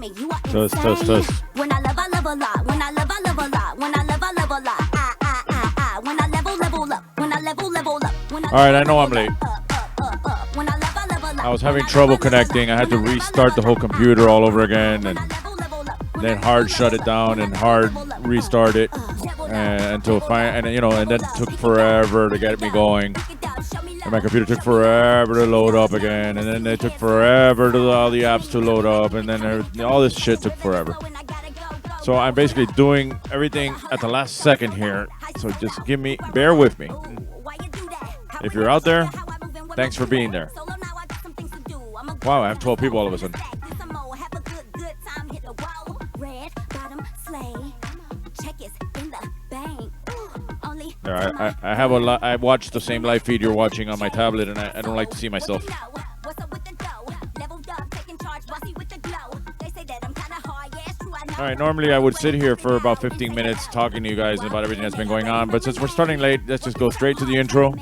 Test. When I love, I love a lot. When I love, I love a lot. When I love, I love a lot. When I level up. When I level up. All right, I know I'm late. I was having trouble connecting. I had to restart the whole computer all over again, and then hard shut it down and hard restart it until and then it took forever to get me going. And my computer took forever to load up again, and then it took forever to all the apps to load up, and then all this shit took forever. So I'm basically doing everything at the last second here. So just bear with me. If you're out there, thanks for being there. Wow, I have 12 people all of a sudden. I have a lot. I watch the same live feed you're watching on my tablet, and I don't like to see myself. All right, normally I would sit here for about 15 minutes talking to you guys about everything that's been going on, but since we're starting late, let's just go straight to the intro.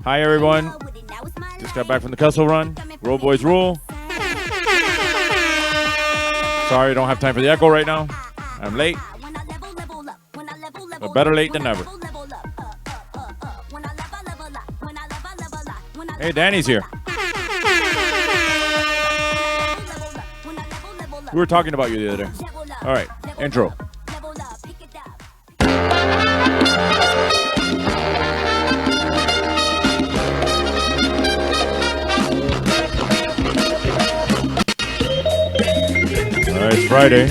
Hi, everyone. Just got back from the Kessel Run. Roll Boys Rule. Sorry, I don't have time for the echo right now. I'm late. But better late than never. Hey, Danny's here. We were talking about you the other day. All right, intro. All right, it's Friday.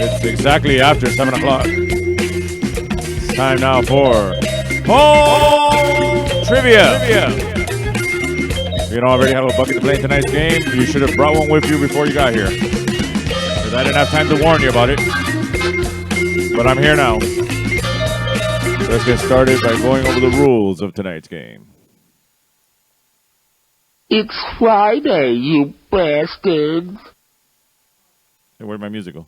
It's exactly after 7 o'clock. It's time now for Home Trivia. If you don't already have a bucket to play in tonight's game, you should have brought one with you before you got here. Because I didn't have time to warn you about it. But I'm here now. So let's get started by going over the rules of tonight's game. It's Friday, you bastards. Hey, where'd my music go?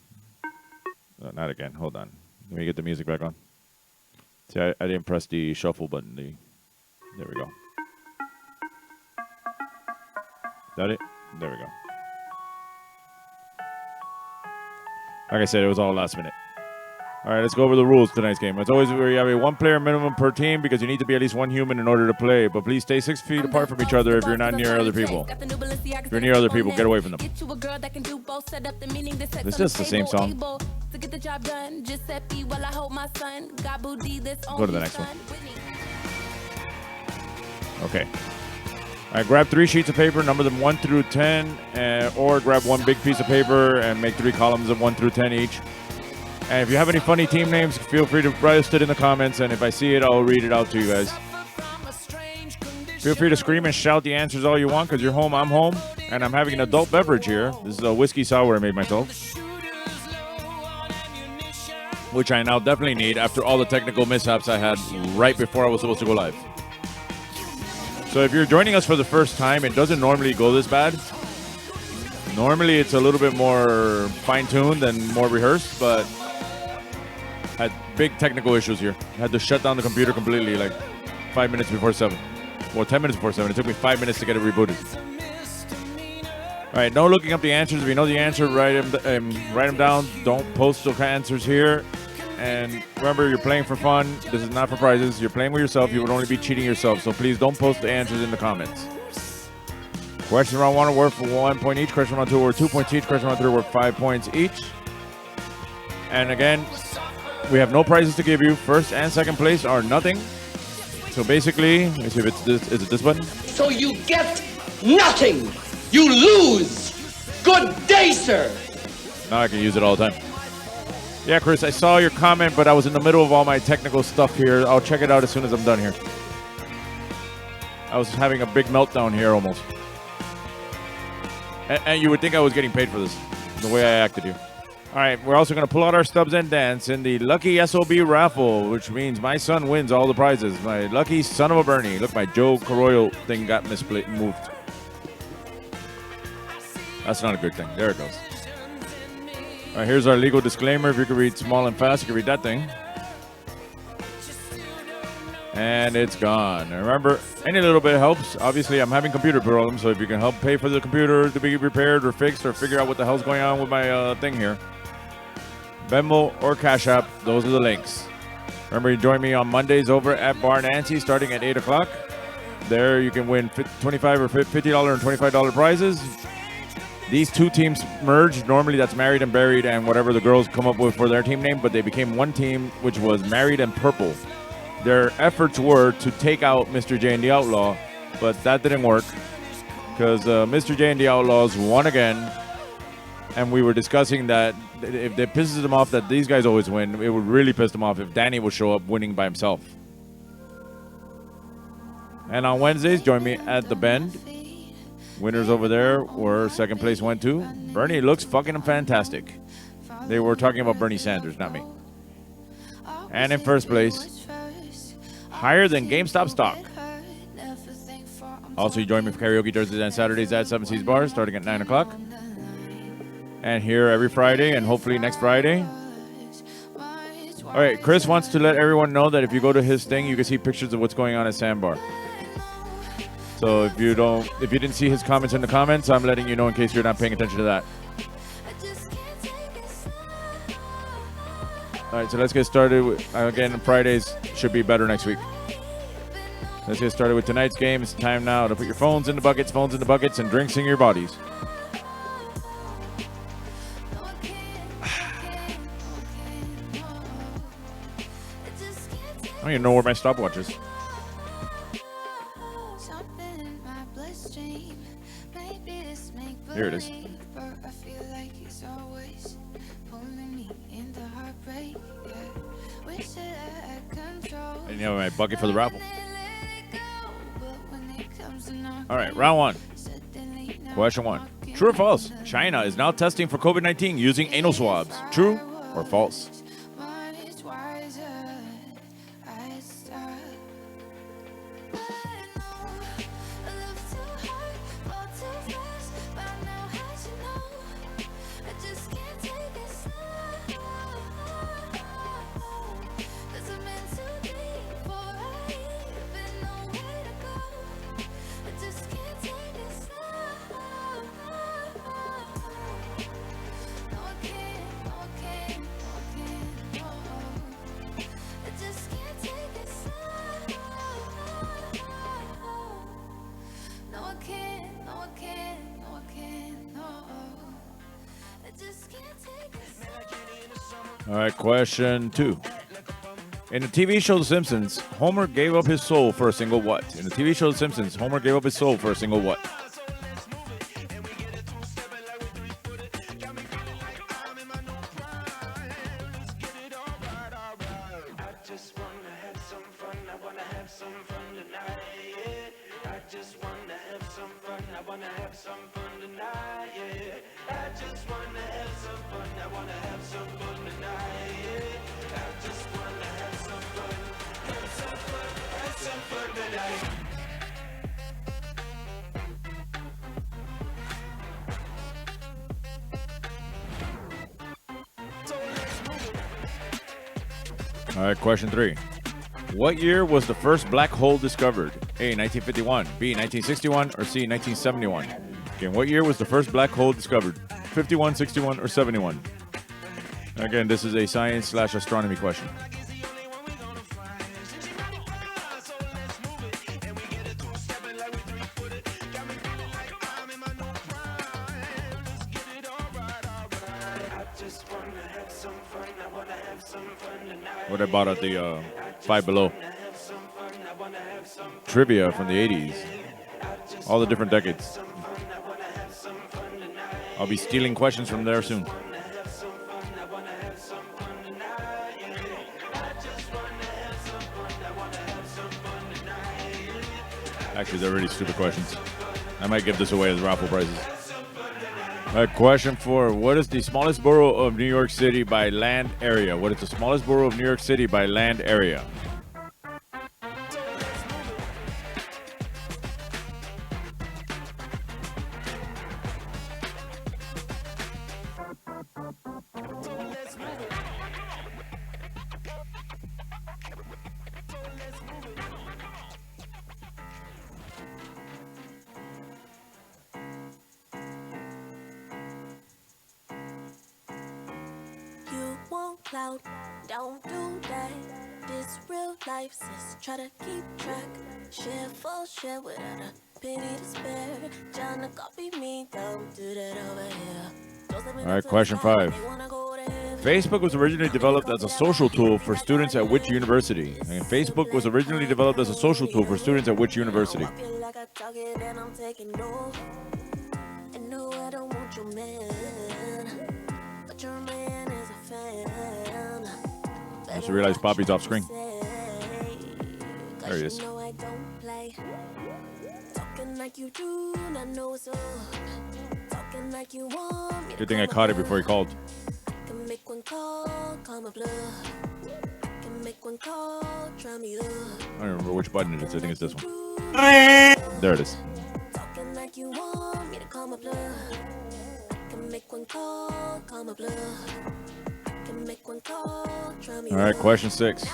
Oh, not again. Hold on. Let me get the music back on. See, I didn't press the shuffle button. There we go. Is that it? There we go. Like I said, it was all last minute. All right, let's go over the rules of tonight's game. As always, we have a one-player minimum per team because you need to be at least one human in order to play. But please stay 6 feet apart from each other if you're not near other people. If you're near other people, get away from them. This is the same song. Go to the next one. Okay. All right, grab 3 sheets of paper, number them 1 through 10, or grab one big piece of paper and make 3 columns of 1 through 10 each. And if you have any funny team names, feel free to write it in the comments, and if I see it, I'll read it out to you guys. Feel free to scream and shout the answers all you want, because you're home, I'm home, and I'm having an adult beverage here. This is a whiskey sour I made myself, which I now definitely need after all the technical mishaps I had right before I was supposed to go live. So if you're joining us for the first time, it doesn't normally go this bad. Normally it's a little bit more fine-tuned and more rehearsed, but had big technical issues here. I had to shut down the computer completely like 5 minutes before 7. Well, 10 minutes before 7. It took me 5 minutes to get it rebooted. All right, no looking up the answers. If you know the answer, write them down. Don't post the answers here. And remember, you're playing for fun. This is not for prizes. You're playing with yourself. You would only be cheating yourself. So please don't post the answers in the comments. Question round 1 are worth 1 point each. Question round 2 are worth 2 points each. Question round 3 are worth 5 points each. And again, we have no prizes to give you. First and second place are nothing. So basically, let me see if it's this. Is it this button? So you get nothing. You lose. Good day, sir. Now I can use it all the time. Yeah, Chris, I saw your comment, but I was in the middle of all my technical stuff here. I'll check it out as soon as I'm done here. I was having a big meltdown here almost. And you would think I was getting paid for this, the way I acted here. All right, we're also going to pull out our stubs and dance in the Lucky SOB raffle, which means my son wins all the prizes. My lucky son of a Bernie. Look, my Joe Carroyo thing got moved. That's not a good thing. There it goes. All right, here's our legal disclaimer. If you can read small and fast, you can read that thing. And it's gone. And remember, any little bit helps. Obviously, I'm having computer problems, so if you can help pay for the computer to be repaired or fixed or figure out what the hell's going on with my thing here, Venmo or Cash App, those are the links. Remember, you join me on Mondays over at Bar Nancy starting at 8 o'clock. There you can win $25 or $50 and $25 prizes. These two teams merged. Normally that's Married and Buried and whatever the girls come up with for their team name, but they became one team, which was Married and Purple. Their efforts were to take out Mr. J and the Outlaw, but that didn't work because Mr. J and the Outlaws won again. And we were discussing that if it pisses them off that these guys always win, it would really piss them off if Danny would show up winning by himself. And on Wednesdays, join me at the Bend. Winners over there were second place went to Bernie. Looks fucking fantastic. They were talking about Bernie Sanders, not me. And in first place, higher than GameStop stock. Also, you join me for karaoke Thursdays and Saturdays at 7 Seas Bar starting at 9 o'clock. And here every Friday and hopefully next Friday. All right, Chris wants to let everyone know that if you go to his thing, you can see pictures of what's going on at Sandbar. So if you didn't see his comments in the comments, I'm letting you know in case you're not paying attention to that. All right, so let's get started. Again, Fridays should be better next week. Let's get started with tonight's game. It's time now to put your phones in the buckets, and drinks in your bodies. I don't even know where my stopwatch is. Here it is. And you have my bucket for the raffle. All right, round one. Question one. True or false? China is now testing for COVID-19 using anal swabs. True or false? All right, question two. In the TV show The Simpsons, Homer gave up his soul for a single what? In the TV show The Simpsons, Homer gave up his soul for a single what? All right, question three. What year was the first black hole discovered? A, 1951, B, 1961, or C, 1971? Again, what year was the first black hole discovered? 51, 61, or 71? Again, this is a science/astronomy question. What I bought at the Five Below. Trivia from the 80s. All the different decades. I'll be stealing questions from there soon. Actually, they're really stupid questions. I might give this away as raffle prizes. All right, question four. What is the smallest borough of New York City by land area? What is the smallest borough of New York City by land area? Don't do that. This real life, sis. Try to keep track. Share for share without a penny to spare. Trying to copy me, don't do that over here. All right, question 5. Facebook was originally developed as a social tool for students at which university? And Facebook was originally developed as a social tool for students at which university? I just realized Poppy's off screen. There he is. Good thing I caught it before he called. I don't remember which button it is. I think it's this one. There it is. All right, question 6.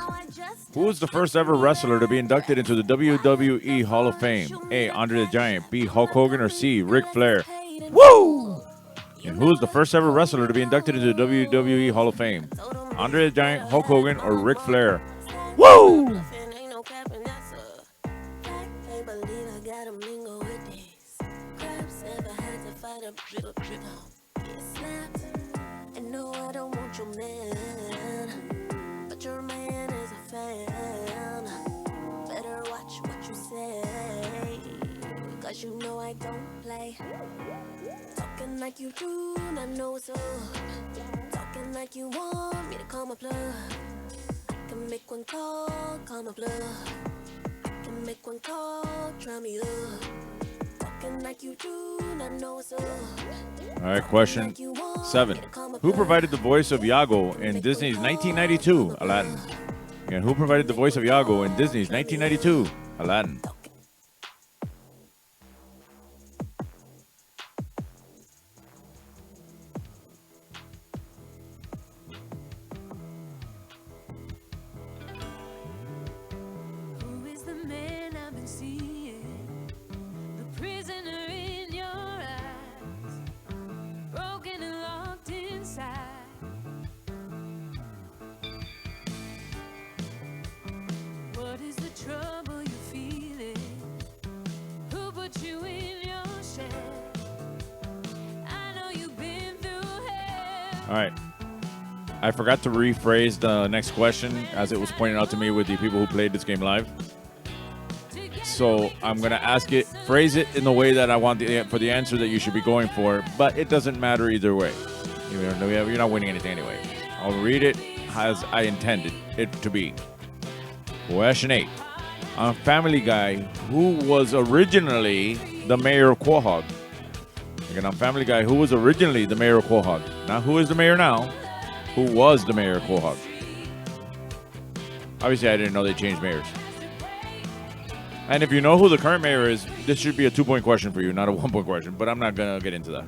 Who was the first ever wrestler to be inducted into the WWE Hall of Fame? A. Andre the Giant. B. Hulk Hogan. Or C. Ric Flair? Woo! And who was the first ever wrestler to be inducted into the WWE Hall of Fame? Andre the Giant, Hulk Hogan, or Ric Flair? Woo! You know I don't play. Talking like you do, not know what's up. Talking like you want me to call my bluff. Can make one call, call my bluff. Can make one call, try me up. Talking like you do, not know what's up. All right, question 7. Who provided the voice of Iago in Disney's 1992 Aladdin? And who provided the voice of Iago in Disney's 1992 Aladdin? All right. I forgot to rephrase the next question as it was pointed out to me with the people who played this game live. So I'm going to ask it, phrase it in the way that I want for the answer that you should be going for, but it doesn't matter either way. You're not winning anything anyway. I'll read it as I intended it to be. Question 8. On Family Guy, who was originally the mayor of Quahog? Again, on Family Guy, who was originally the mayor of Quahog? Not who is the mayor now, who was the mayor of Quahog? Obviously, I didn't know they changed mayors. And if you know who the current mayor is, this should be a 2-point question for you, not a 1-point question, but I'm not going to get into that.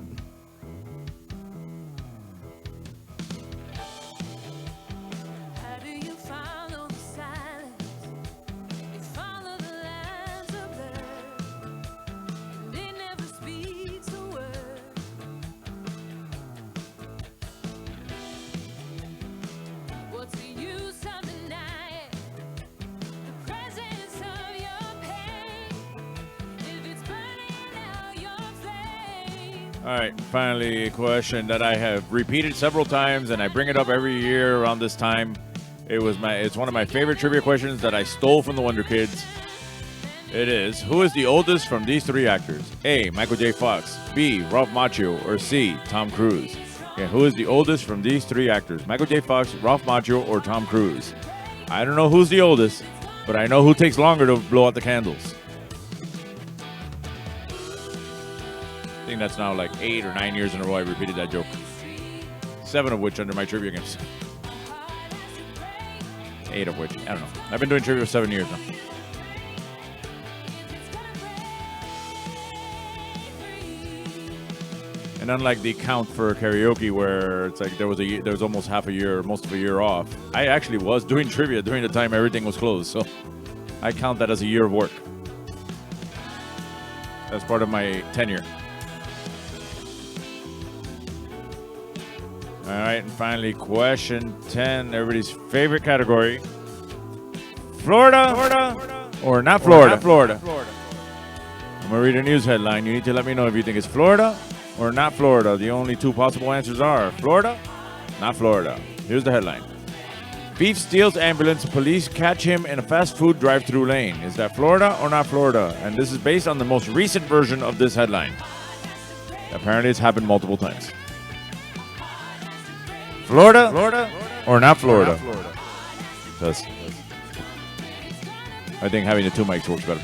All right, finally, a question that I have repeated several times, and I bring it up every year around this time. It's one of my favorite trivia questions that I stole from the Wonder Kids. It is, who is the oldest from these 3 actors? A. Michael J. Fox. B. Ralph Macchio. Or C. Tom Cruise. Okay, who is the oldest from these 3 actors? Michael J. Fox, Ralph Macchio, or Tom Cruise? I don't know who's the oldest, but I know who takes longer to blow out the candles. I think that's now like 8 or 9 years in a row I repeated that joke. 7 of which under my trivia games. 8 of which, I don't know. I've been doing trivia for 7 years now. And unlike the count for karaoke where it's like there was almost half a year, most of a year off, I actually was doing trivia during the time everything was closed. So I count that as a year of work. That's part of my tenure. All right, and finally, question 10, everybody's favorite category. Florida or not Florida? Florida. I'm going to read a news headline. You need to let me know if you think it's Florida or not Florida. The only two possible answers are Florida, not Florida. Here's the headline. Thief steals ambulance. Police catch him in a fast food drive-thru lane. Is that Florida or not Florida? And this is based on the most recent version of this headline. Apparently, it's happened multiple times. Florida or not Florida? That's, I think having the two mics works better.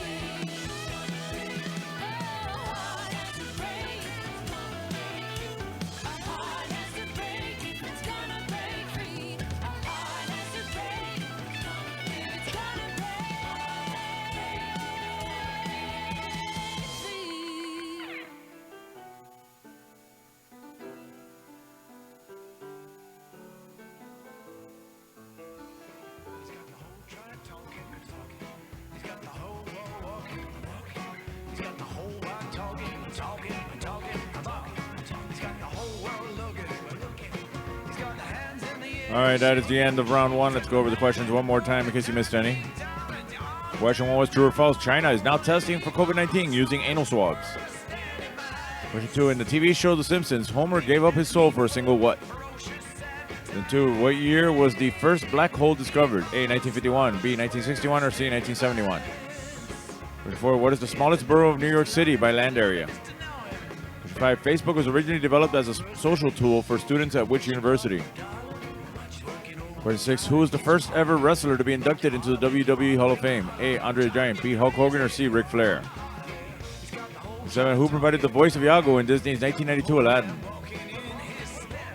All right, that is the end of round one. Let's go over the questions one more time in case you missed any. Question one was true or false. China is now testing for COVID-19 using anal swabs. Question two, in the TV show The Simpsons, Homer gave up his soul for a single what? Then two, what year was the first black hole discovered? A, 1951, B, 1961, or C, 1971? Question four, what is the smallest borough of New York City by land area? Question five, Facebook was originally developed as a social tool for students at which university? Question six, who was the first ever wrestler to be inducted into the WWE Hall of Fame? A, Andre the Giant, B, Hulk Hogan, or C, Ric Flair? Question seven, who provided the voice of Iago in Disney's 1992 Aladdin?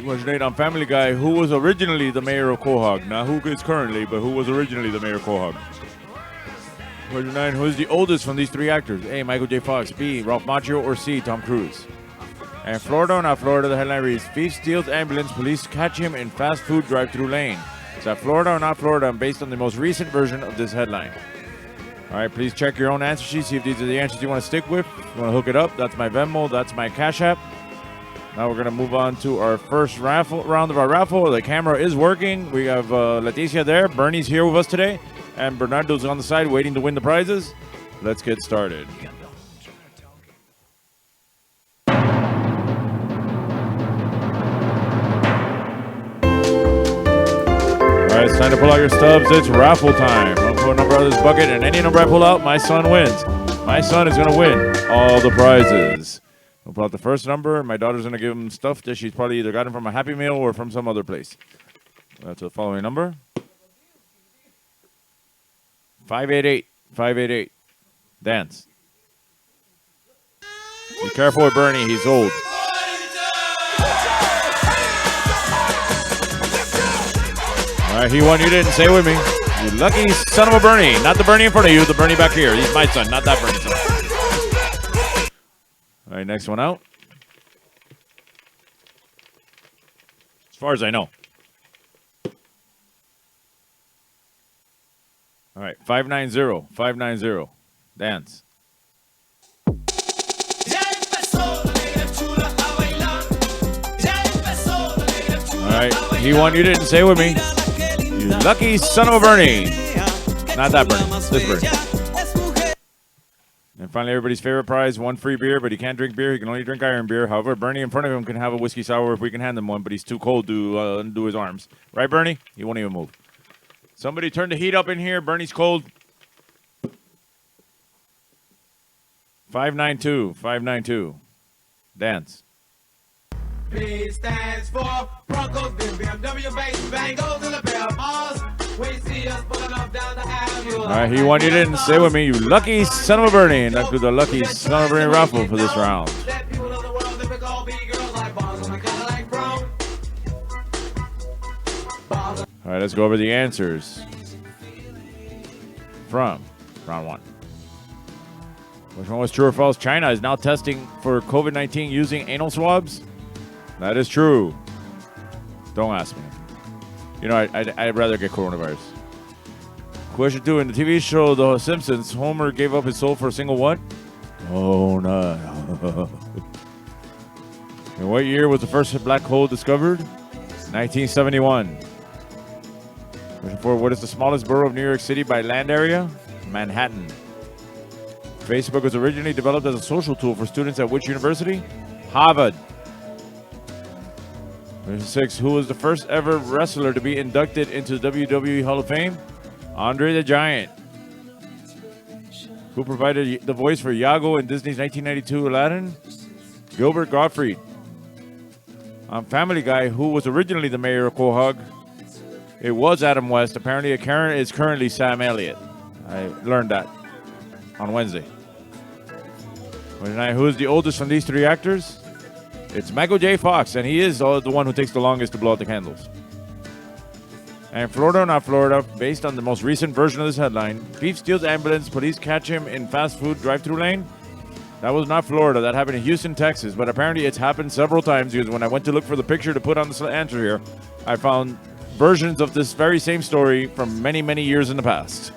Question eight, on Family Guy, who was originally the mayor of Quahog? Not who is currently, but who was originally the mayor of Quahog? Question nine, who is the oldest from these three actors? A, Michael J. Fox, B, Ralph Macchio, or C, Tom Cruise? And Florida or not Florida, the headline reads, thief steals ambulance, police catch him in fast food drive-thru lane. Is that Florida or not Florida? And based on the most recent version of this headline. All right, please check your own answer sheet, see if these are the answers you want to stick with. If you want to hook it up, that's my Venmo, that's my Cash App. Now we're going to move on to our first round of our raffle. The camera is working. We have Leticia there. Bernie's here with us today. And Bernardo's on the side waiting to win the prizes. Let's get started. All right, it's time to pull out your stubs. It's raffle time. I'll pull a number out of this bucket, and any number I pull out, my son wins. My son is going to win all the prizes. We'll pull out the first number, and my daughter's going to give him stuff that she's probably either gotten from a Happy Meal or from some other place. That's the following number. 588. 588. Dance. Be careful with Bernie. He's old. All right, he won. You didn't. Say it with me. You lucky son of a Bernie. Not the Bernie in front of you. The Bernie back here. He's my son, not that Bernie son. All right, next one out. As far as I know. All right, 590. 590. Dance. All right, he won. You didn't. Say it with me. You lucky son of a Bernie. Not that Bernie. This Bernie. And finally, everybody's favorite prize, one free beer, but he can't drink beer. He can only drink iron beer. However, Bernie in front of him can have a whiskey sour if we can hand him one, but he's too cold to undo his arms. Right, Bernie? He won't even move. Somebody turn the heat up in here. Bernie's cold. 592. 592. Dance. B stands for Broncos, BMW, Bengals, and a pair of balls. We see us pulling up down the avenue. All right, he won. You didn't. Say with me. You lucky son of a Bernie. And that's the lucky son of a Bernie raffle for this round. All right, let's go over the answers from round one. Which one was true or false? China is now testing for COVID-19 using anal swabs. That is true. Don't ask me. You know, I'd rather get coronavirus. Question two, in the TV show The Simpsons, Homer gave up his soul for a single what? Oh, no. In what year was the first black hole discovered? 1971. Question 4. What is the smallest borough of New York City by land area? Manhattan. Facebook was originally developed as a social tool for students at which university? Harvard. Question 6. Who was the first ever wrestler to be inducted into the WWE Hall of Fame? Andre the Giant. Who provided the voice for Iago in Disney's 1992 Aladdin? Gilbert Gottfried. On Family Guy, who was originally the mayor of Quahog? It was Adam West. Apparently, it's currently Sam Elliott. I learned that on Wednesday. 29. Who is the oldest from these three actors? It's Michael J. Fox, and he is the one who takes the longest to blow out the candles. And Florida or not Florida, based on the most recent version of this headline, thief steals ambulance, police catch him in fast food drive-thru lane. That was not Florida. That happened in Houston, Texas. But apparently it's happened several times because when I went to look for the picture to put on the answer here, I found versions of this very same story from many, many years in the past.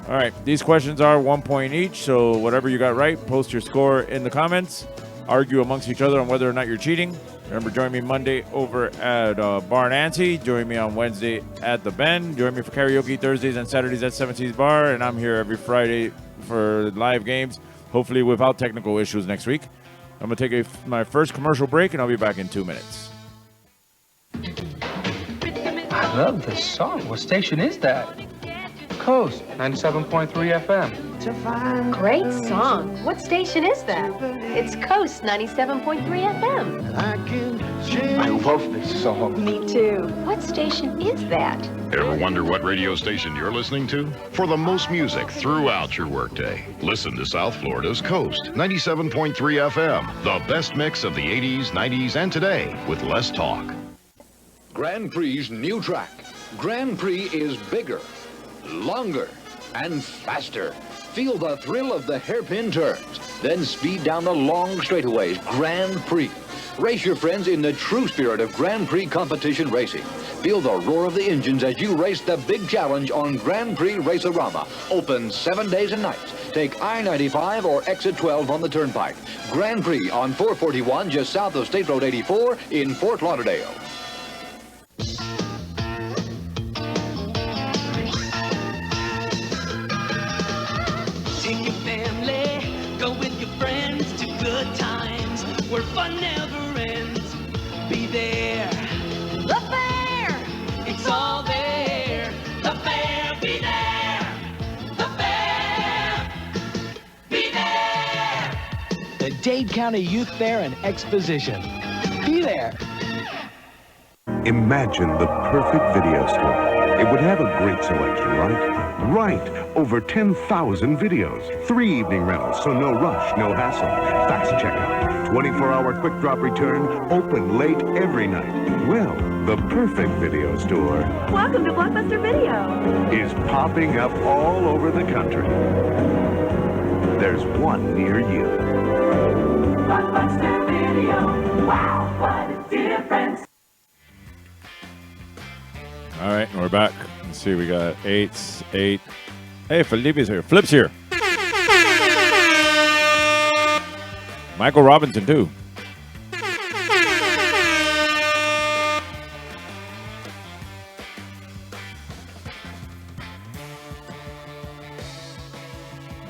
All right, these questions are 1 point each, so whatever you got right, post your score in the comments. Argue amongst each other on whether or not you're cheating. Remember, join me Monday over at Bar Nancy. Join me on Wednesday at The Bend. Join me for karaoke Thursdays and Saturdays at 17's Bar. And I'm here every Friday for live games, hopefully without technical issues next week. I'm going to take my first commercial break, and I'll be back in 2 minutes. I love this song. What station is that? Coast 97.3 FM. Great song. What station is that? It's Coast 97.3 FM. I love this song. Me too. What station is that? Ever wonder what radio station you're listening to? For the most music throughout your workday, listen to South Florida's Coast 97.3 FM. The best mix of the 80s, 90s, and today with less talk. Grand Prix's new track. Grand Prix is bigger, longer, and faster. Feel the thrill of the hairpin turns, then speed down the long straightaways. Grand Prix. Race your friends in the true spirit of Grand Prix competition racing. Feel the roar of the engines as you race the big challenge on Grand Prix Race-A-Rama. Open 7 days and nights. Take I-95 or exit 12 on the turnpike. Grand Prix on 441 just south of State Road 84 in Fort Lauderdale. Take your family, go with your friends to good times where fun never ends. Be there. The fair, it's all there. The fair, be there. The fair, be there. The Dade County Youth Fair and Exposition. Be there. Imagine the perfect video store. It would have a great selection, right? Right. Over 10,000 videos. 3 evening rentals, so no rush, no hassle. Fast checkout. 24-hour quick drop return. Open late every night. Well, the perfect video store. Welcome to Blockbuster Video. Is popping up all over the country. There's one near you. Blockbuster Video. Wow, what a difference. All right, we're back. Let's see, we got 8. Hey, Felipe's here. Flip's here. Michael Robinson, too.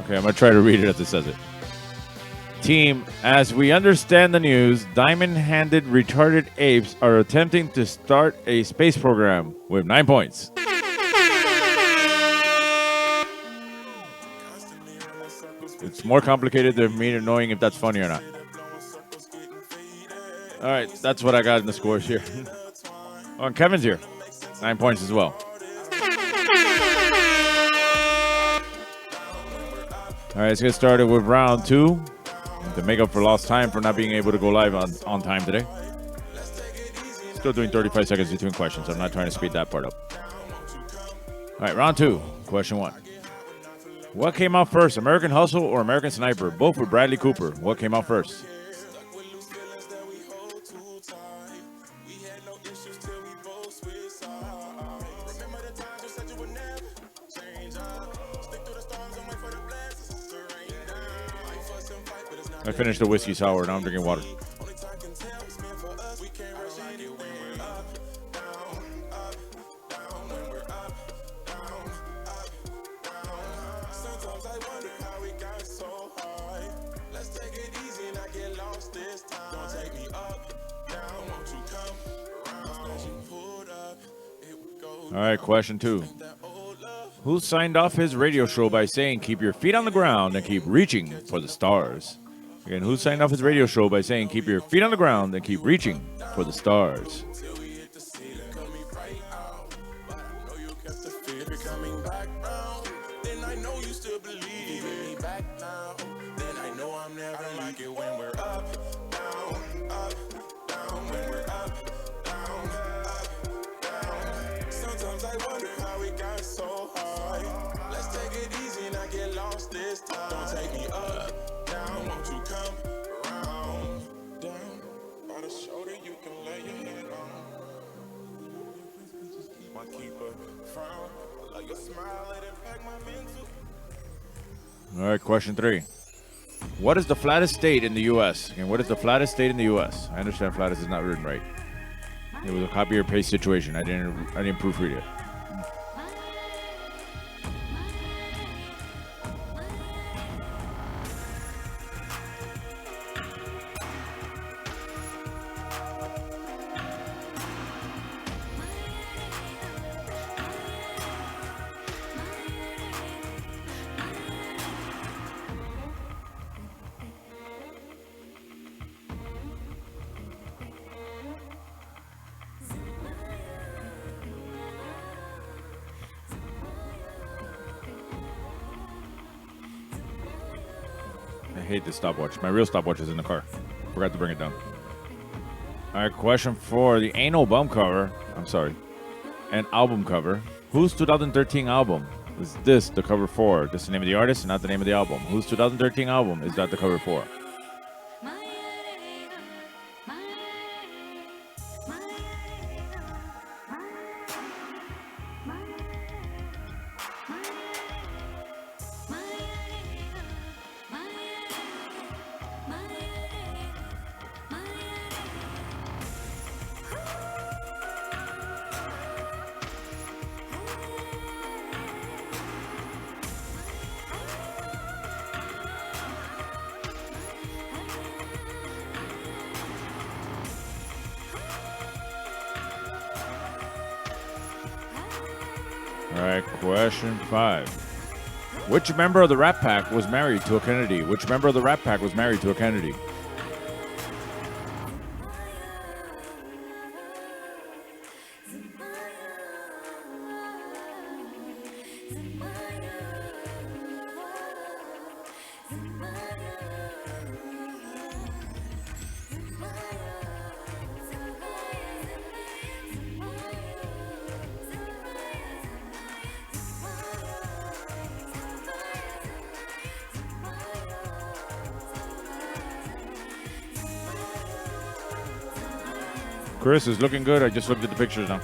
Okay, I'm going to try to read it as it says it. Team, as we understand the news, diamond-handed retarded apes are attempting to start a space program with 9 points. It's more complicated than me knowing if that's funny or not. All right, that's what I got in the scores here. Oh, and Kevin's here. 9 points as well. All right, let's get started with round 2. To make up for lost time for not being able to go live on time today. Still doing 35 seconds between questions. I'm not trying to speed that part up. All right, round 2. Question 1. What came out first, American Hustle or American Sniper? Both with Bradley Cooper. What came out first? I finished the whiskey sour. Now I'm drinking water. All right, question 2. Who signed off his radio show by saying, keep your feet on the ground and keep reaching for the stars? Again, who signed off his radio show by saying, keep your feet on the ground and keep reaching for the stars? All right, question 3. What is the flattest state in the U.S.? Again, what is the flattest state in the U.S.? I understand flattest is not written right. It was a copy or paste situation. I didn't proofread it. I hate this stopwatch. My real stopwatch is in the car. Forgot to bring it down. All right, question 4. The Anal Bum cover, an album cover. Whose 2013 album is this the cover for? This is the name of the artist and not the name of the album. Whose 2013 album is that the cover for? All right, question 5. Which member of the Rat Pack was married to a Kennedy? Which member of the Rat Pack was married to a Kennedy? Chris is looking good. I just looked at the pictures now.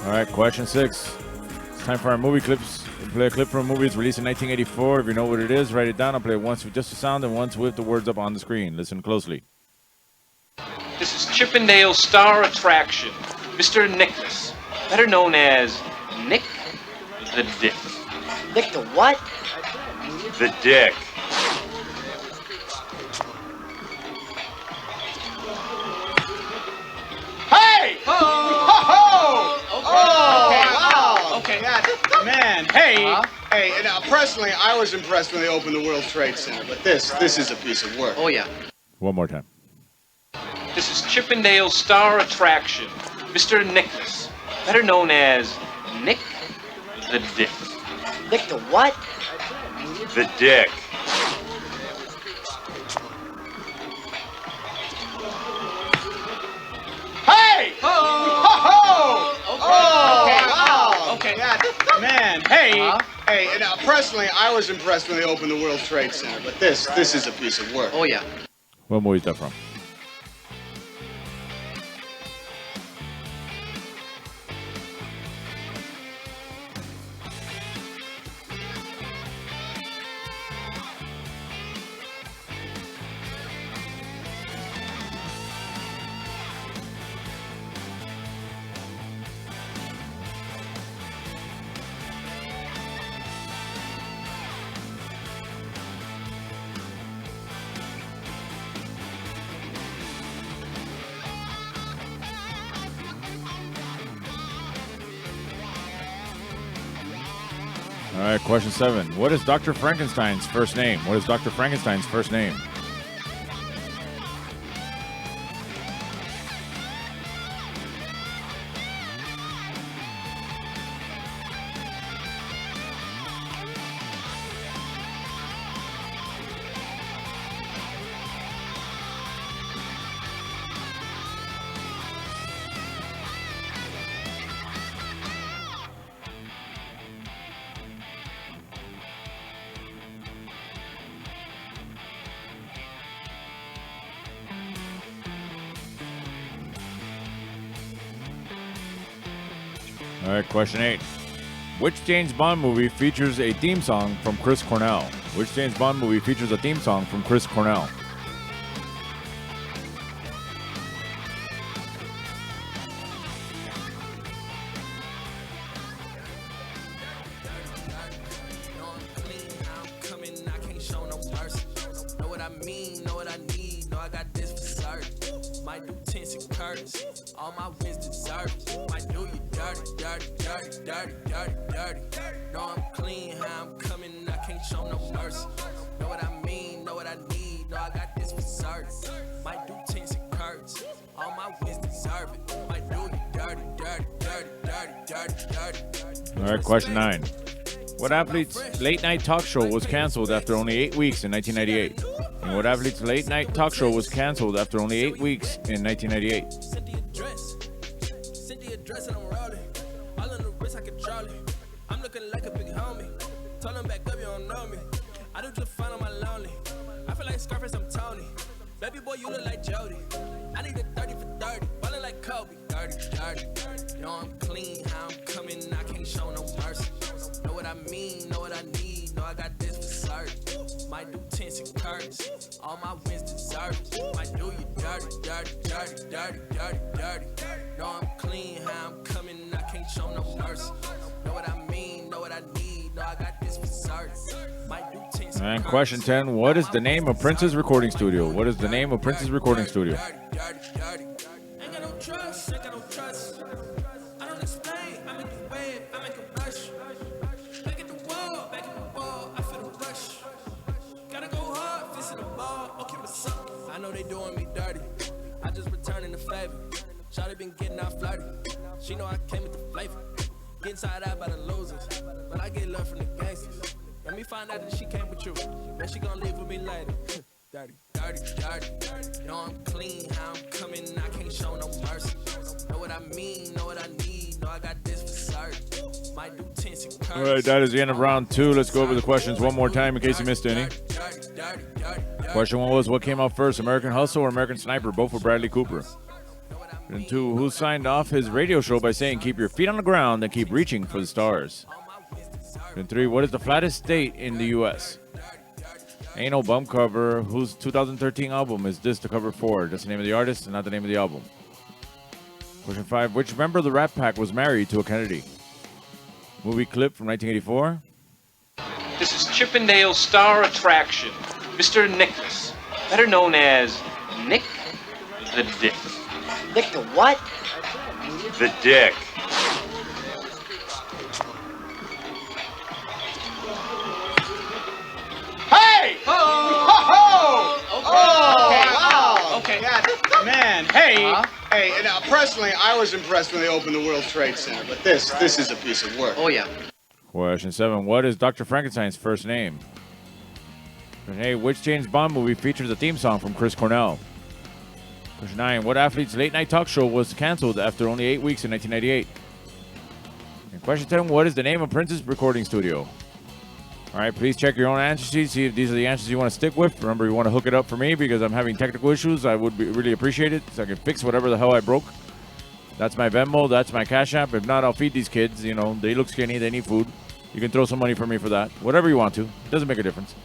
All right, question 6. It's time for our movie clips. We'll play a clip from a movie released in 1984. If you know what it is, write it down. I'll play it once with just the sound and once with the words up on the screen. Listen closely. This is Chippendale star attraction, Mr. Nicholas, better known as Nick the Dick. Nick the what? The Dick. Hey! Ho! Ho! Oh! Wow! Okay. Yeah, man, hey! Hey, and, personally, I was impressed when they opened the World Trade Center, but this is a piece of work. Oh, yeah. One more time. This is Chippendale star attraction, Mr. Nicholas, better known as Nick the Dick. Nick the what? The Dick. Hey! Ho! Ho! Oh! Wow! Okay. Yeah, man, hey! Hey, and, personally, I was impressed when they opened the World Trade Center, but this is a piece of work. Oh, yeah. What movie is that from? All right, question 7. What is Dr. Frankenstein's first name? What is Dr. Frankenstein's first name? All right, question 8. Which James Bond movie features a theme song from Chris Cornell? Which James Bond movie features a theme song from Chris Cornell? All my wins deserve it. Might do you dirty, dirty, dirty, dirty, dirty, dirty. Know I'm clean, how I'm coming, I can't show no mercy. Know what I mean, know what I need, know I got this for certain. Might do tints and curtains, all my wins deserve it. Might do you dirty, dirty, dirty, dirty, dirty, dirty. All right, question 9. What athlete's late-night talk show was canceled after only 8 weeks in 1998? And what athlete's late-night talk show was canceled after only 8 weeks in 1998? Dress and I'm rolling. All on the wrist, I control it. I'm looking like a big homie. Told him back up, you don't know me. I do just fine on my lonely. I feel like Scarface, I'm Tony. Baby boy, you look like Jody. I need a 30 for 30. Ballin' like Kobe. Dirty, dirty. Know I'm clean, how I'm coming, I can't show no mercy. Know what I mean, know what I need, know I got this for certain. Might do tints and curtains. All my wins deserve it. Might do you dirty, dirty, dirty, dirty, dirty, dirty. Know I'm clean, how I'm coming, I can't show no mercy. Know what I mean, know what I need, know I got this for certain. Might do tints and And question 10. What is the name of Prince's recording studio? What is the name of Prince's recording studio? Ain't got no trust, ain't got no trust. I don't explain, I make a wave, I make a rush. Back at the wall, I feel the rush. Gotta go hard, fist in the ball, okay, what's up? I know they doing me dirty, I just returning the favor. Shawty been getting out flirty, she know I came with the flavor. Getting side out by the losers, but I get love from the gangsters. Let me find out that she came with you, then she gon' live with me later. Dirty, dirty, dirty. Know I'm clean, how I'm coming, I can't show no mercy. Know what I mean, know what I need, know I got this for certain. Might do tints and curtains. All right, that is the end of round 2. Let's go over the questions one more time in case you missed any. Question 1 was, what came out first, American Hustle or American Sniper? Both for Bradley Cooper. And 2, who signed off his radio show by saying, keep your feet on the ground and keep reaching for the stars? And 3, what is the flattest state in the U.S.? Ain't No Bum Cover. Whose 2013 album is this the cover for? That's the name of the artist and not the name of the album. Question 5, which member of the Rat Pack was married to a Kennedy? Movie clip from 1984. This is Chippendale star attraction, Mr. Nicholas, better known as Nick the Dick. Nick the what? The Dick. Hey! Okay. Yeah, man, hey, hey. Now, personally, I was impressed when they opened the World Trade Center, but this is a piece of work. Oh yeah. Question 7, what is Dr. Frankenstein's first name? Question 8, which James Bond movie features a theme song from Chris Cornell? Question 9, what athlete's late-night talk show was canceled after only 8 weeks in 1998? And question 10, what is the name of Prince's recording studio? All right, please check your own answer sheet, see if these are the answers you want to stick with. Remember, you want to hook it up for me because I'm having technical issues. I would really appreciate it so I can fix whatever the hell I broke. That's my Venmo, that's my Cash App. If not, I'll feed these kids. You know, they look skinny, they need food. You can throw some money for me for that. Whatever you want to. It doesn't make a difference.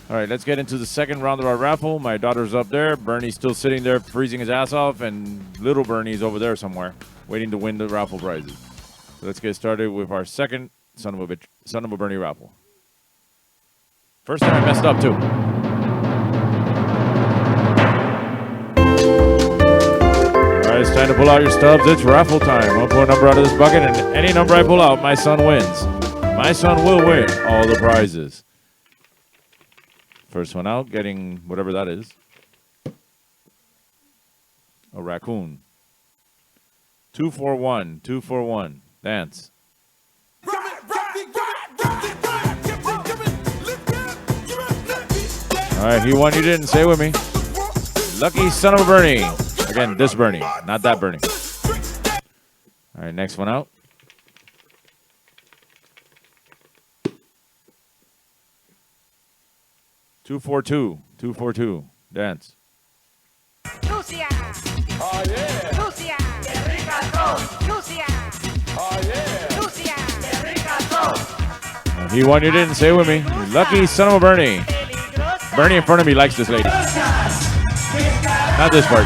All right, let's get into the second round of our raffle. My daughter's up there. Bernie's still sitting there freezing his ass off, and little Bernie's over there somewhere waiting to win the raffle prizes. So let's get started with our second Son of a Bernie raffle. First time I messed up, too. All right, it's time to pull out your stubs. It's raffle time. I'll pull a number out of this bucket, and any number I pull out, my son wins. My son will win all the prizes. First one out, getting whatever that is. A raccoon. 241, 241. Dance. All right, he won, you didn't. Say with me. Lucky son of a Bernie. Again, this Bernie, not that Bernie. All right, next one out. Two, 242. Dance. Lucia. Oh yeah. Lucia. Lucia. Oh yeah. Lucia. He won, you didn't. Say with me. Lucky son of a Bernie. Bernie in front of me likes this lady. Not this part.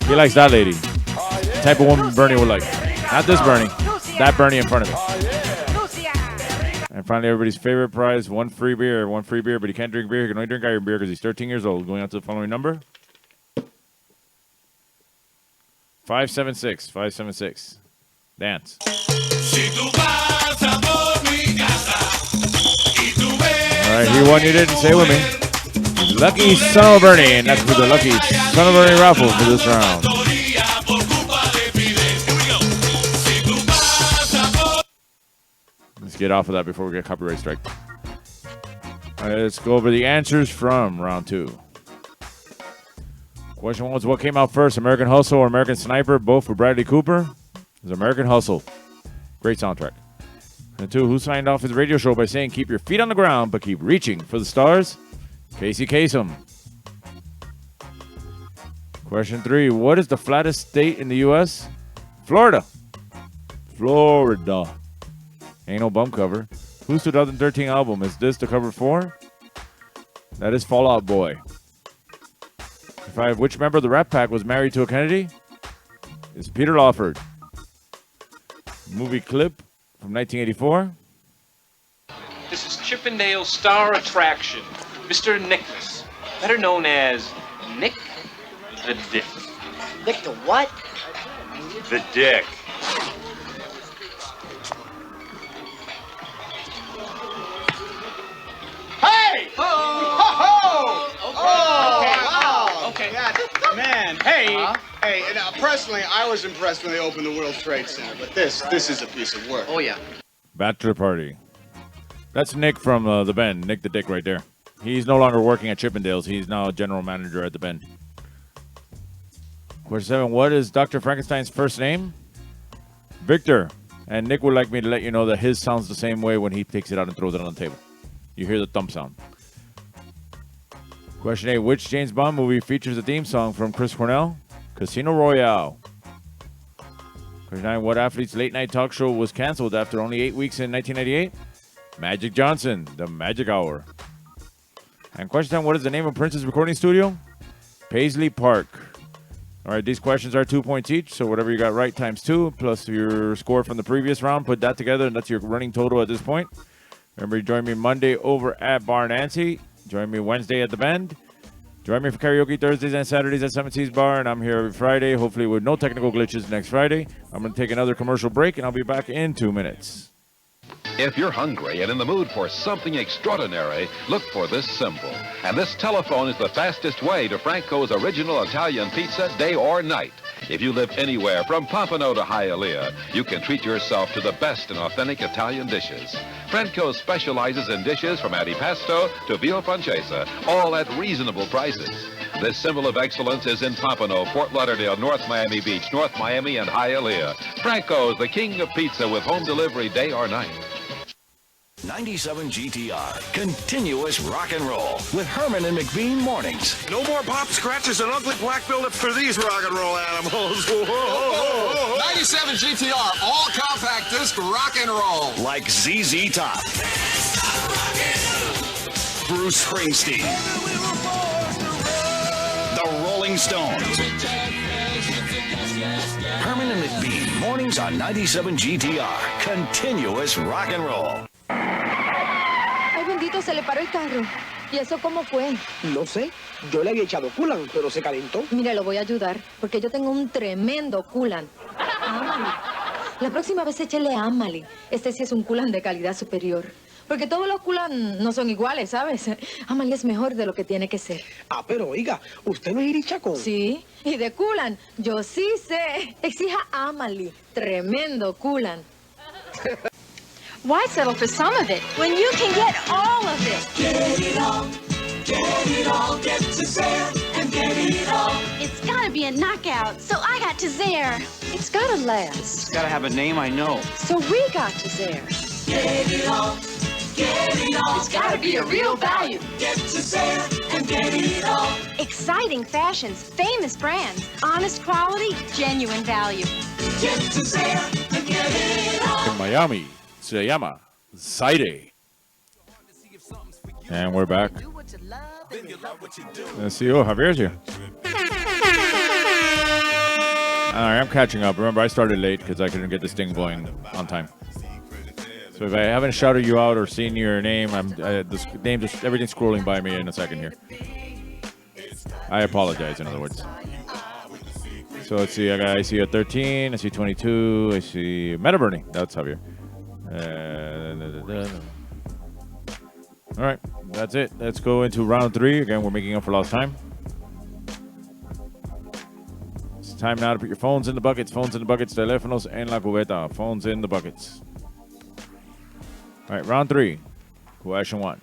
He likes that lady. The type of woman Bernie would like. Not this Bernie. That Bernie in front of me. And finally, everybody's favorite prize, one free beer, but he can't drink beer. He can only drink Iron beer because he's 13 years old. Going on to the following number. 576. 576. Dance. All right, he won, you didn't. Say with me. Lucky son of a Bernie, and that's for the lucky son of a Bernie raffle for this round. Let's get off of that before we get copyright strike. All right, let's go over the answers from round 2. Question 1 was what came out first, American Hustle or American Sniper? Both for Bradley Cooper. It was American Hustle. Great soundtrack. And 2, who signed off his radio show by saying keep your feet on the ground but keep reaching for the stars? Casey Kasem. Question 3, what is the flattest state in the U.S.? Florida. Florida. Ain't no bum cover. Whose 2013 album is this the cover for? That is Fall Out Boy. 5, which member of the Rat Pack was married to a Kennedy? It's Peter Lawford. Movie clip from 1984. This is Chippendale star attraction, Mr. Nicholas, better known as Nick the Dick. Nick the what? The Dick. Hey! Oh! Wow! Okay. Yeah, man, hey, hey. And, personally, I was impressed when they opened the World Trade Center, but this is a piece of work. Oh yeah. Bachelor Party. That's Nick from the Bend. Nick the Dick right there. He's no longer working at Chippendales. He's now a general manager at the Bend. Question 7. What is Dr. Frankenstein's first name? Victor. And Nick would like me to let you know that his sounds the same way when he takes it out and throws it on the table. You hear the thump sound. Question 8. Which James Bond movie features a theme song from Chris Cornell? Casino Royale. Question 9. What athlete's late night talk show was canceled after only 8 weeks in 1998? Magic Johnson, The Magic Hour. And question 10. What is the name of Prince's recording studio? Paisley Park. All right, these questions are 2 points each, so whatever you got right times 2, plus your score from the previous round, put that together, and that's your running total at this point. Remember, join me Monday over at Bar Nancy. Join me Wednesday at the Bend. Join me for karaoke Thursdays and Saturdays at Seven Seas Bar, and I'm here every Friday, hopefully with no technical glitches next Friday. I'm going to take another commercial break, and I'll be back in 2 minutes. If you're hungry and in the mood for something extraordinary, look for this symbol. And this telephone is the fastest way to Franco's original Italian pizza, day or night. If you live anywhere from Pompano to Hialeah, you can treat yourself to the best in authentic Italian dishes. Franco specializes in dishes from antipasto to veal francesa, all at reasonable prices. This symbol of excellence is in Pompano, Fort Lauderdale, North Miami Beach, North Miami, and Hialeah. Franco's, the king of pizza with home delivery day or night. 97 GTR, continuous rock and roll with Herman and McBean mornings. No more pop scratches and ugly black buildup for these rock and roll animals. 97 GTR, all compact disc rock and roll. Like ZZ Top, Bruce Springsteen, the Rolling Stones. Herman and McBean, mornings on 97 GTR, continuous rock and roll. Ay, bendito, se le paró el carro. ¿Y eso cómo fue? No sé. Yo le había echado coolant, pero se calentó. Mire, lo voy a ayudar, porque yo tengo un tremendo coolant. Amali. La próxima vez échele Amali. Este sí es un coolant de calidad superior. Porque todos los coolant no son iguales, ¿sabes? Amali es mejor de lo que tiene que ser. Ah, pero oiga, ¿usted no es irichacón? Sí, y de coolant, yo sí sé. Exija Amali. Tremendo coolant. Why settle for some of it when you can get all of it? Get it all, get to Zare and get it all. It's gotta be a knockout, so I got to Zare. It's gotta last, It's gotta have a name I know. so we got to Zare. Get it all, It's gotta be a real value. get to Zare and get it all. Exciting fashions, famous brands, honest quality, genuine value. Get to Zare and get it all. In Miami, se llama Zaire. And we're back. Let's see. Oh, Javier's here. All right, I'm catching up. Remember, I started late because I couldn't get this thing going on time. So if I haven't shouted you out or seen your name, this name just everything's scrolling by me in a second here. I apologize. In other words. So let's see. I see a 13. I see 22. I see Meta Bernie. That's Javier. All right, that's it. Let's go into round 3. Again, we're making up for lost time. It's time now to put your phones in the buckets. Phones in the buckets. Teléfonos en la cubeta. Phones in the buckets. All right, round 3. Question 1.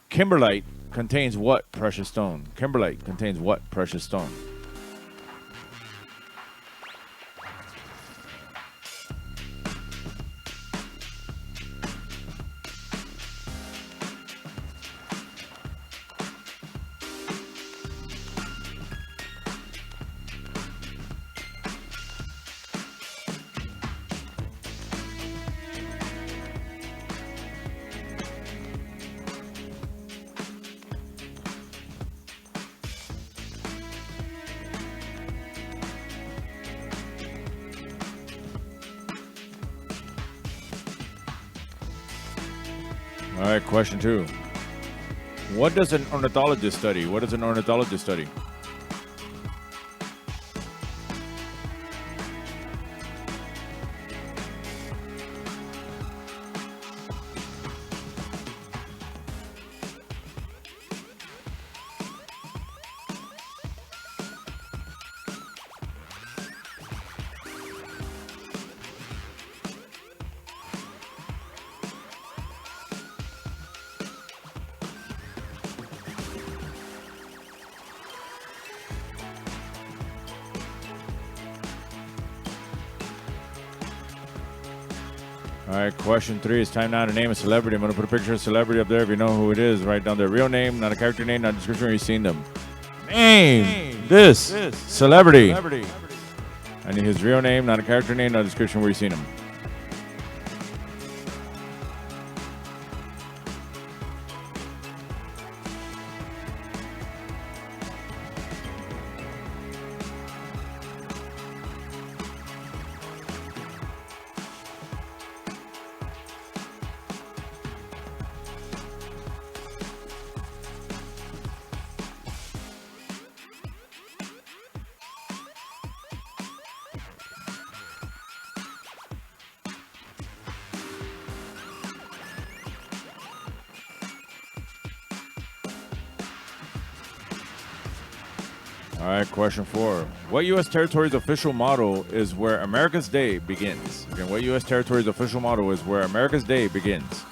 Kimberlite contains what precious stone? Kimberlite contains what precious stone? All right, question 2. What does an ornithologist study? What does an ornithologist study? All right, question 3. It's time now to name a celebrity. I'm going to put a picture of a celebrity up there. If you know who it is, write down their real name, not a character name, not a description where you've seen them. Name this celebrity. I need his real name, not a character name, not a description where you've seen him. All right, question 4. What U.S. territory's official motto is where America's Day begins? Again, what U.S. territory's official motto is where America's Day begins?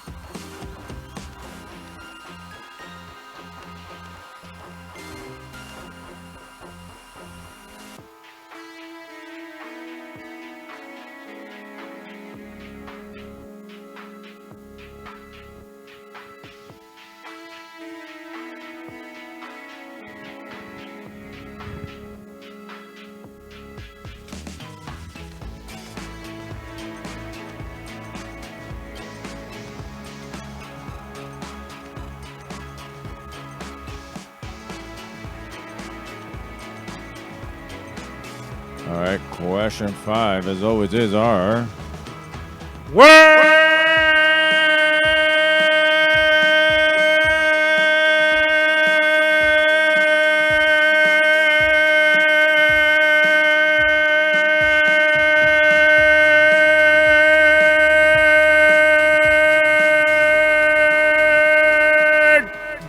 All right, question 5, as always, is our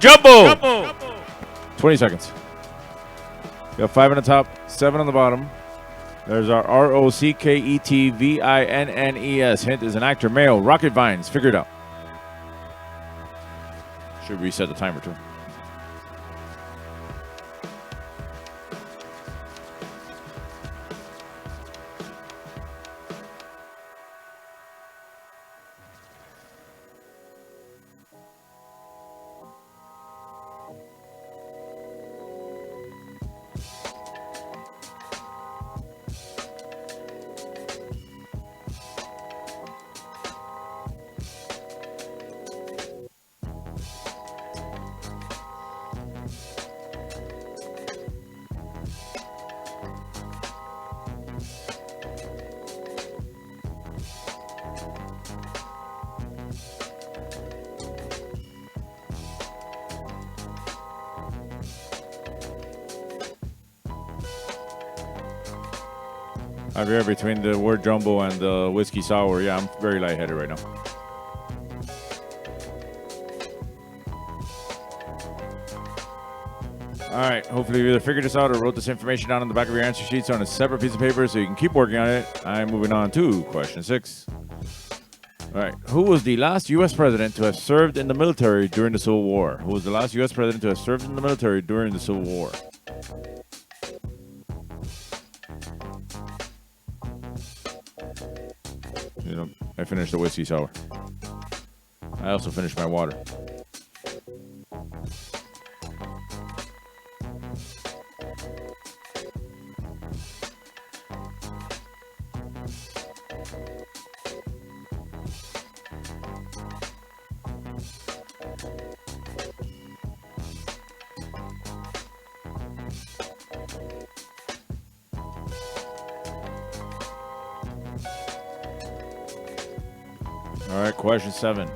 Jumbo. 20 seconds. You have 5 on the top, 7 on the bottom. There's our Rocketvinnes. Hint is an actor, male. Rocket Vines. Figure it out. Should reset the timer too. I'm here between the word jumbo and the whiskey sour. Yeah, I'm very lightheaded right now. All right, hopefully you either figured this out or wrote this information down on the back of your answer sheets on a separate piece of paper so you can keep working on it. I'm moving on to question 6. All right, who was the last U.S. president to have served in the military during the Civil War? Who was the last U.S. president to have served in the military during the Civil War? You know, I finished the whiskey sour. I also finished my water. All right, question 7.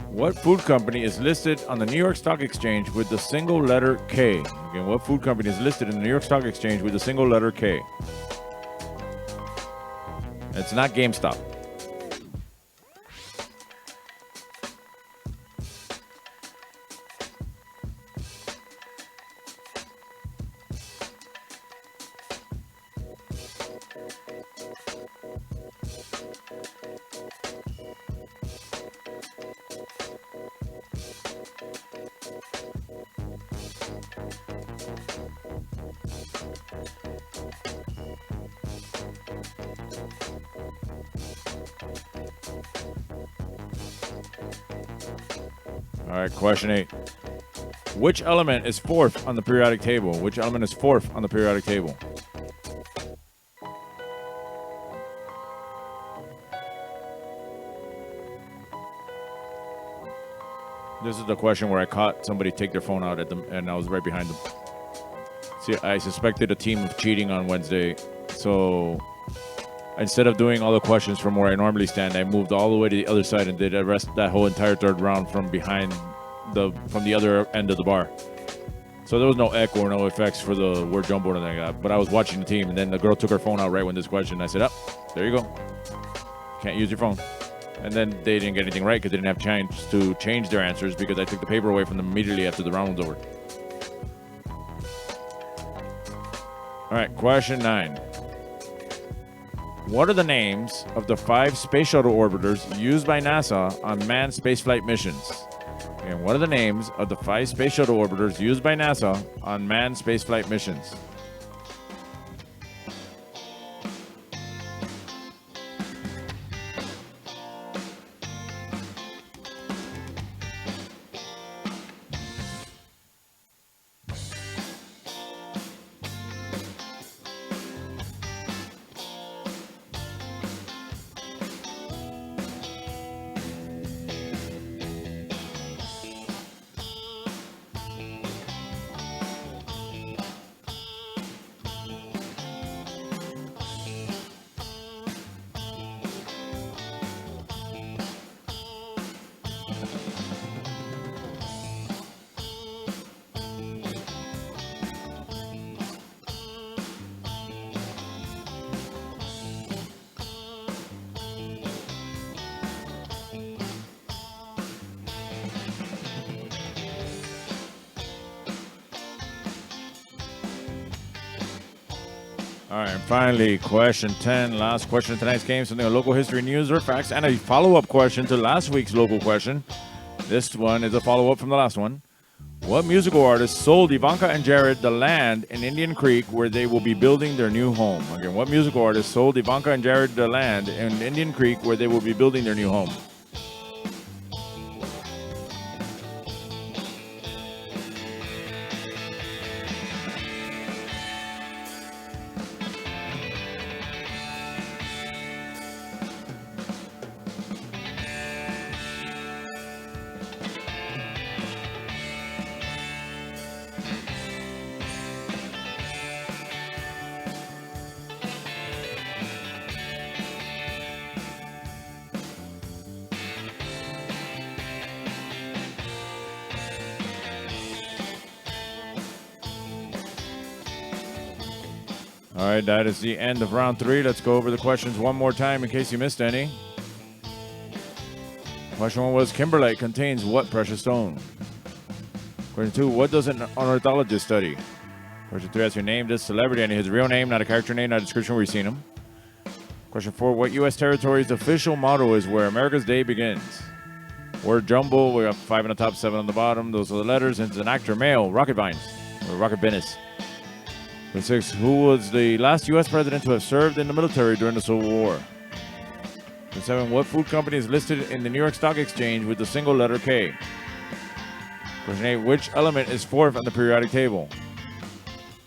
What food company is listed on the New York Stock Exchange with the single letter K? Again, what food company is listed in the New York Stock Exchange with the single letter K? It's not GameStop. All right, question 8. Which element is 4th on the periodic table? Which element is 4th on the periodic table? This is the question where I caught somebody take their phone out at them, and I was right behind them. See, I suspected a team of cheating on Wednesday, so instead of doing all the questions from where I normally stand, I moved all the way to the other side and did that whole entire third round from behind from the other end of the bar. So there was no echo or no effects for the word jumbo or anything like that. But I was watching the team, and then the girl took her phone out right when this question. I said, there you go. Can't use your phone. And then they didn't get anything right because they didn't have chance to change their answers because I took the paper away from them immediately after the round was over. All right, question 9. What are the names of the 5 space shuttle orbiters used by NASA on manned spaceflight missions? And what are the names of the 5 space shuttle orbiters used by NASA on manned spaceflight missions? All right, and finally, question 10. Last question of tonight's game. Something on local history, news, or facts, and a follow-up question to last week's local question. This one is a follow-up from the last one. What musical artist sold Ivanka and Jared the land in Indian Creek where they will be building their new home? Again, what musical artist sold Ivanka and Jared the land in Indian Creek where they will be building their new home? All right, that is the end of round 3. Let's go over the questions one more time in case you missed any. Question 1 was, Kimberlite contains what precious stone? Question 2, what does an ornithologist study? Question 3 asks you name this celebrity and his real name, not a character name, not a description where you've seen him. Question 4, what U.S. territory's official motto is where America's day begins? Word jumble, we have 5 on the top, 7 on the bottom. Those are the letters. And it's an actor, male, Rocket Vines, or Rocket Bennis. Question 6, who was the last U.S. president to have served in the military during the Civil War? Question 7, what food company is listed in the New York Stock Exchange with the single letter K? Question 8, which element is 4th on the periodic table?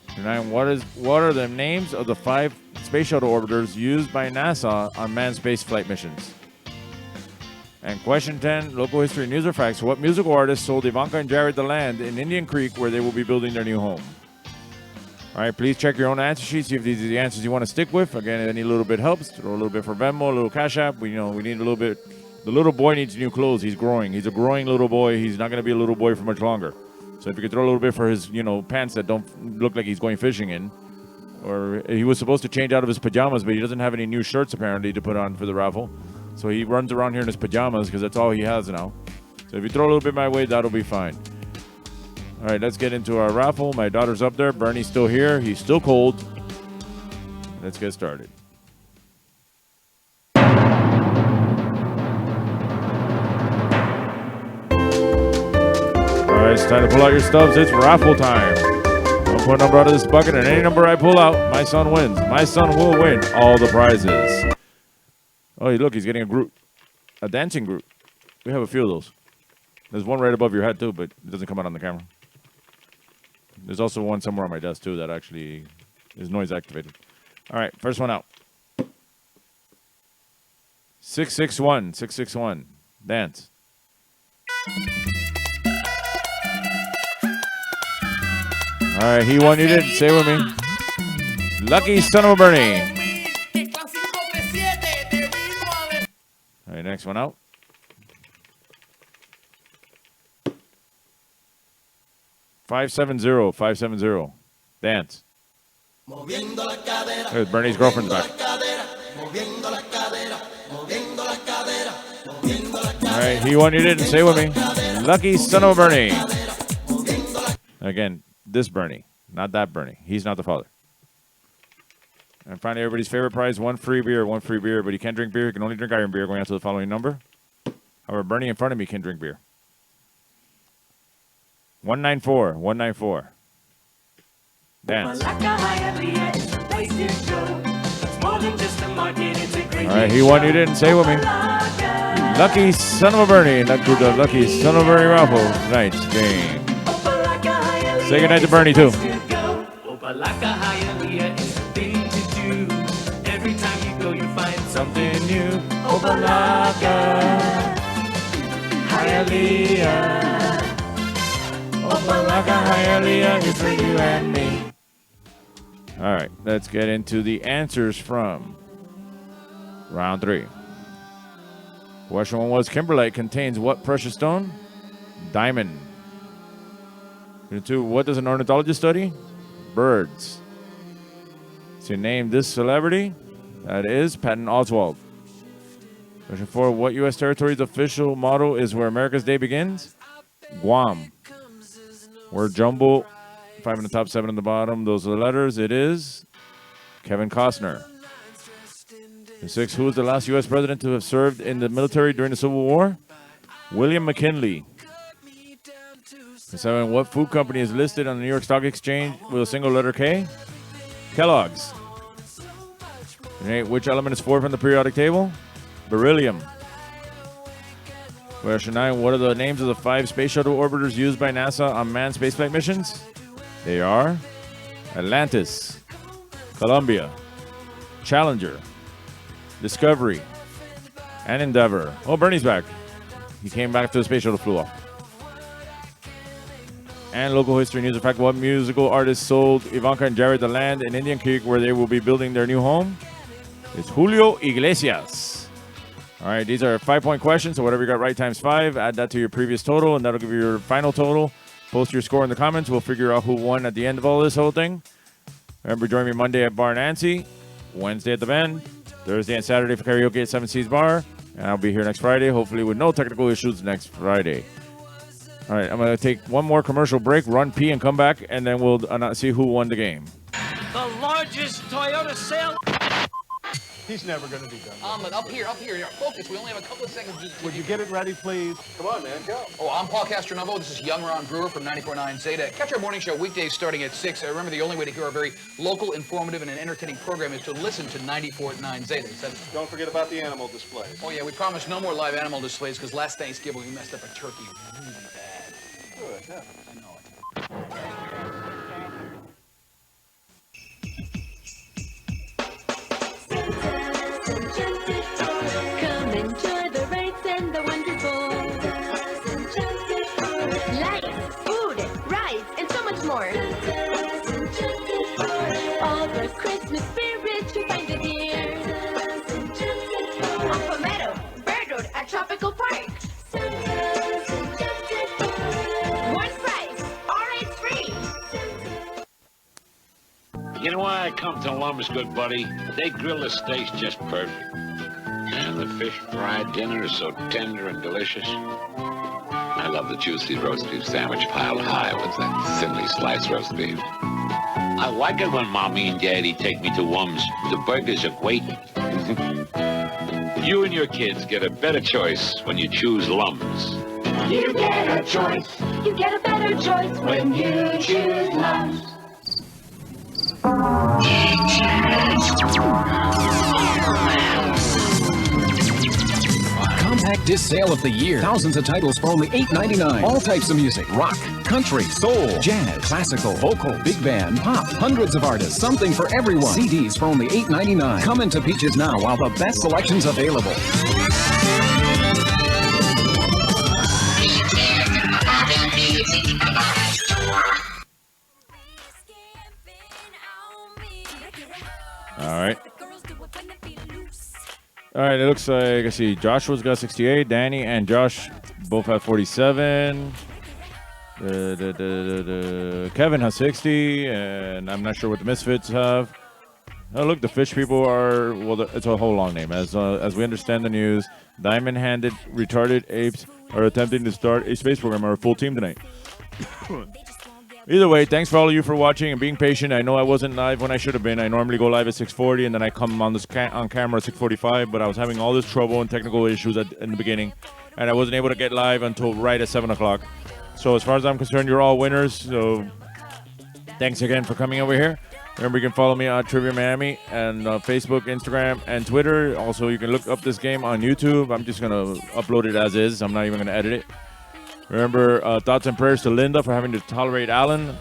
Question 9, what are the names of the 5 space shuttle orbiters used by NASA on manned space flight missions? And question 10, local history, news, or facts. What musical artist sold Ivanka and Jared the land in Indian Creek where they will be building their new home? All right, please check your own answer sheet, see if these are the answers you want to stick with. Again, any little bit helps. Throw a little bit for Venmo, a little Cash App. We need a little bit. The little boy needs new clothes. He's growing. He's a growing little boy. He's not going to be a little boy for much longer. So if you could throw a little bit for his, pants that don't look like he's going fishing in. Or he was supposed to change out of his pajamas, but he doesn't have any new shirts apparently to put on for the raffle. So he runs around here in his pajamas because that's all he has now. So if you throw a little bit my way, that'll be fine. All right, let's get into our raffle. My daughter's up there. Bernie's still here. He's still cold. Let's get started. All right, it's time to pull out your stubs. It's raffle time. I'll pull a number out of this bucket, and any number I pull out, my son wins. My son will win all the prizes. Oh, look, he's getting a Groot. A dancing Groot. We have a few of those. There's one right above your head, too, but it doesn't come out on the camera. There's also one somewhere on my desk, too, that actually is noise activated. All right, first one out. 661. 661. Dance. All right, he won, you didn't. Say with me. Lucky son of a Bernie. All right, next one out. 570. 570. Dance. There's Bernie's girlfriend's back. All right, he won, you didn't. Say with me. Lucky son of a Bernie. Again, this Bernie, not that Bernie. He's not the father. And finally, everybody's favorite prize, one free beer, but he can't drink beer. He can only drink iron beer, going out to the following number. However, Bernie in front of me can drink beer. 194, 194. Dance. All right, he won, you didn't. Say with me. Lucky son of a Bernie. Lucky son of a Bernie raffle. Tonight's game. Say goodnight to Bernie, too. Every time you go, you find something new. Opalaka, Hialeah. Opalaka, Hialeah is for you and me. All right, let's get into the answers from round 3. Question 1 was, Kimberlite contains what precious stone? Diamond. Question 2, what does an ornithologist study? Birds. So name this celebrity. That is Patton Oswalt. Question 4, what U.S. territory's official motto is where America's day begins? Guam. Word jumble. 5 on the top, 7 on the bottom. Those are the letters. It is Kevin Costner. The 6, who was the last U.S. president to have served in the military during the Civil War? William McKinley. The 7, what food company is listed on the New York Stock Exchange with a single letter K? Kellogg's. The 8, which element is 4 from the periodic table? Beryllium. Question 9, what are the names of the 5 space shuttle orbiters used by NASA on manned spaceflight missions? They are Atlantis, Columbia, Challenger, Discovery, and Endeavour. Oh, Bernie's back. He came back to the space shuttle, flew off. And local history news. In fact, what musical artist sold Ivanka and Jared the land in Indian Creek where they will be building their new home? It's Julio Iglesias. All right, these are 5-point questions, so whatever you got right times 5, add that to your previous total, and that'll give you your final total. Post your score in the comments. We'll figure out who won at the end of all this whole thing. Remember, join me Monday at Bar Nancy, Wednesday at the Bend, Thursday and Saturday for karaoke at 7 Seas Bar, and I'll be here next Friday, hopefully with no technical issues next Friday. All right, I'm going to take one more commercial break, run pee, and come back, and then we'll see who won the game. The largest Toyota sale. He's never going to be done. Up here. Focus. We only have a couple of seconds. Would you get it ready, please? Come on, man, go. Oh, I'm Paul Castronovo. This is Young Ron Brewer from 94.9 Zeta. Catch our morning show weekdays starting at 6. Remember, the only way to hear our very local, informative, and an entertaining program is to listen to 94.9 Zeta. Don't forget about the animal displays. Oh, yeah, we promise no more live animal displays because last Thanksgiving we messed up a turkey really bad. Good, yeah. I know it. Come enjoy the rides and the wonderful. Lights, food, rides, and so much more. All the Christmas spirit you find it here. On Palmetto, Bird Road at Tropical Park. One price, all rides free. You know why I come to Lum's, good buddy? They grill the steaks just perfect. And the fish fried dinner is so tender and delicious. I love the juicy roast beef sandwich piled high with that thinly sliced roast beef. I like it when Mommy and Daddy take me to Lum's. The burgers are great. You and your kids get a better choice when you choose Lum's. You get a choice. You get a better choice when you choose Lum's. Compact disc sale of the year. Thousands of titles for only $8.99. All types of music. Rock, country, soul, jazz, classical, vocal, big band, pop. Hundreds of artists. Something for everyone. CDs for only $8.99. Come into Peaches now while the best selection's available. All right, it looks like, I see, Joshua's got 68. Danny and Josh both have 47. Kevin has 60, and I'm not sure what the Misfits have. Oh, look, the Fish people are, well, it's a whole long name. As we understand the news, diamond-handed retarded apes are attempting to start a space program or a full team tonight. Either way, thanks for all of you for watching and being patient. I know I wasn't live when I should have been. I normally go live at 6:40, and then I come on on camera at 6:45, but I was having all this trouble and technical issues in the beginning, and I wasn't able to get live until right at 7 o'clock. So as far as I'm concerned, you're all winners. So thanks again for coming over here. Remember, you can follow me on Trivia Miami and Facebook, Instagram, and Twitter. Also, you can look up this game on YouTube. I'm just going to upload it as is. I'm not even going to edit it. Remember, thoughts and prayers to Linda for having to tolerate Alan.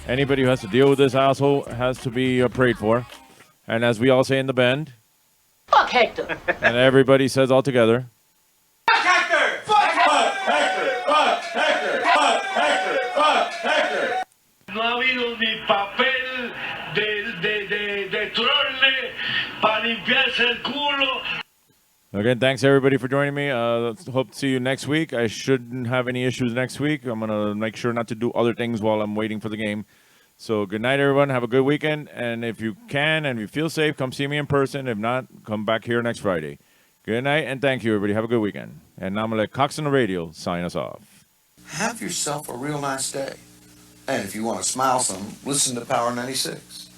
Anybody who has to deal with this asshole has to be prayed for. And as we all say in the Bend, Fuck Hector. and everybody says all together, Fuck Hector! Fuck Hector! Fuck Hector! Fuck Hector! Fuck Hector! No ha habido ni papel de trole para limpiarse el culo. Again, thanks everybody for joining me. Hope to see you next week. I shouldn't have any issues next week. I'm going to make sure not to do other things while I'm waiting for the game. So good night, everyone. Have a good weekend. And if you can and you feel safe, come see me in person. If not, come back here next Friday. Good night, and thank you, everybody. Have a good weekend. And now I'm going to let Cox on the Radio sign us off. Have yourself a real nice day. And if you want to smile some, listen to Power 96.